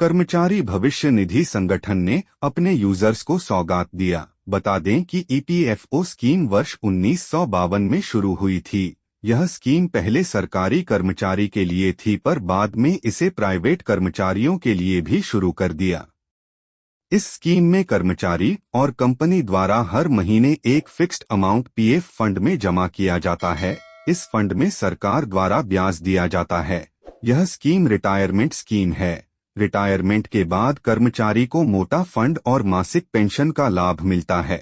कर्मचारी भविष्य निधि संगठन ने अपने यूजर्स को सौगात दिया। बता दें कि ईपीएफओ स्कीम वर्ष 1952 में शुरू हुई थी। यह स्कीम पहले सरकारी कर्मचारी के लिए थी, पर बाद में इसे प्राइवेट कर्मचारियों के लिए भी शुरू कर दिया। इस स्कीम में कर्मचारी और कंपनी द्वारा हर महीने एक फिक्स्ड अमाउंट पीएफ फंड में जमा किया जाता है। इस फंड में सरकार द्वारा ब्याज दिया जाता है। यह स्कीम रिटायरमेंट स्कीम है। रिटायरमेंट के बाद कर्मचारी को मोटा फंड और मासिक पेंशन का लाभ मिलता है।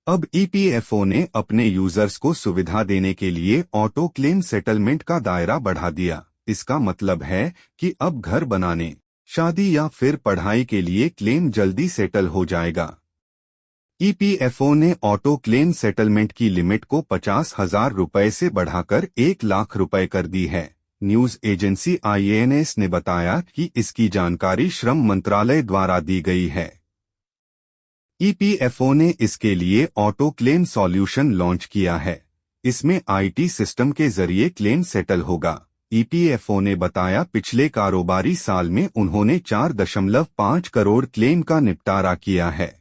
अब ईपीएफओ ने अपने यूजर्स को सुविधा देने के लिए ऑटो क्लेम सेटलमेंट का दायरा बढ़ा दिया। इसका मतलब है कि अब घर बनाने, शादी या फिर पढ़ाई के लिए क्लेम जल्दी सेटल हो जाएगा। ईपीएफओ ने ऑटो क्लेम सेटलमेंट की लिमिट को 50,000 रुपए से बढ़ाकर 1 लाख रुपए कर दी है। न्यूज एजेंसी आईएनएस ने बताया कि इसकी जानकारी श्रम मंत्रालय द्वारा दी गई है। ईपीएफओ ने इसके लिए ऑटो क्लेम सॉल्यूशन लॉन्च किया है। इसमें आईटी सिस्टम के जरिए क्लेम सेटल होगा। ईपीएफओ ने बताया पिछले कारोबारी साल में उन्होंने 4.5 करोड़ क्लेम का निपटारा किया है।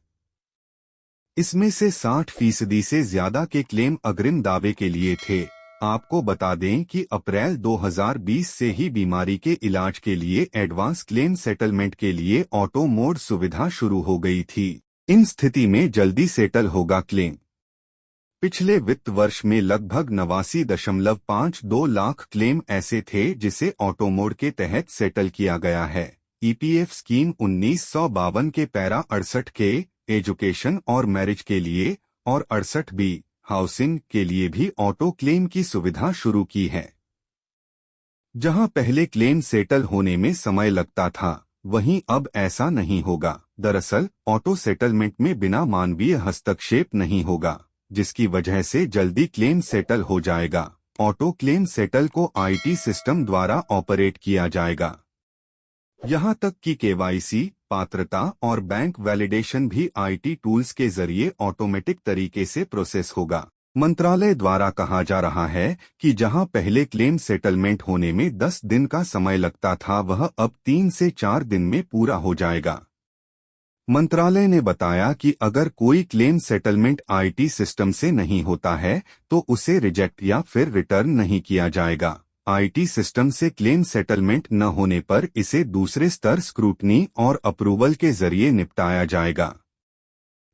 इसमें से 60% से ज्यादा के क्लेम अग्रिम दावे के लिए थे। आपको बता दें कि अप्रैल 2020 से ही बीमारी के इलाज के लिए एडवांस क्लेम सेटलमेंट के लिए ऑटो मोड सुविधा शुरू हो गई थी। इन स्थिति में जल्दी सेटल होगा क्लेम। पिछले वित्त वर्ष में लगभग 89.52 लाख क्लेम ऐसे थे जिसे ऑटो मोड के तहत सेटल किया गया है। ईपीएफ स्कीम 1952 के पैरा 68 के एजुकेशन और मैरिज के लिए और 68 बी हाउसिंग के लिए भी ऑटो क्लेम की सुविधा शुरू की है। जहां पहले क्लेम सेटल होने में समय लगता था, वहीं अब ऐसा नहीं होगा। दरअसल ऑटो सेटलमेंट में बिना मानवीय हस्तक्षेप नहीं होगा, जिसकी वजह से जल्दी क्लेम सेटल हो जाएगा। ऑटो क्लेम सेटल को आईटी सिस्टम द्वारा ऑपरेट किया जाएगा। यहां तक कि केवाईसी, पात्रता और बैंक वैलिडेशन भी आईटी टूल्स के जरिए ऑटोमेटिक तरीके से प्रोसेस होगा। मंत्रालय द्वारा कहा जा रहा है कि जहां पहले क्लेम सेटलमेंट होने में 10 दिन का समय लगता था, वह अब 3 से 4 दिन में पूरा हो जाएगा। मंत्रालय ने बताया कि अगर कोई क्लेम सेटलमेंट आईटी सिस्टम से नहीं होता है तो उसे रिजेक्ट या फिर रिटर्न नहीं किया जाएगा। आईटी सिस्टम से क्लेम सेटलमेंट न होने पर इसे दूसरे स्तर स्क्रूटनी और अप्रूवल के जरिए निपटाया जाएगा।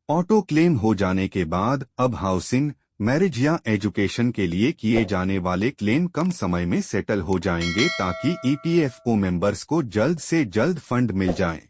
ऑटो क्लेम हो जाने के बाद अब हाउसिंग, मैरिज या एजुकेशन के लिए किए जाने वाले क्लेम कम समय में सेटल हो जाएंगे, ताकि ईपीएफओ मेंबर्स को जल्द से जल्द फंड मिल जाए।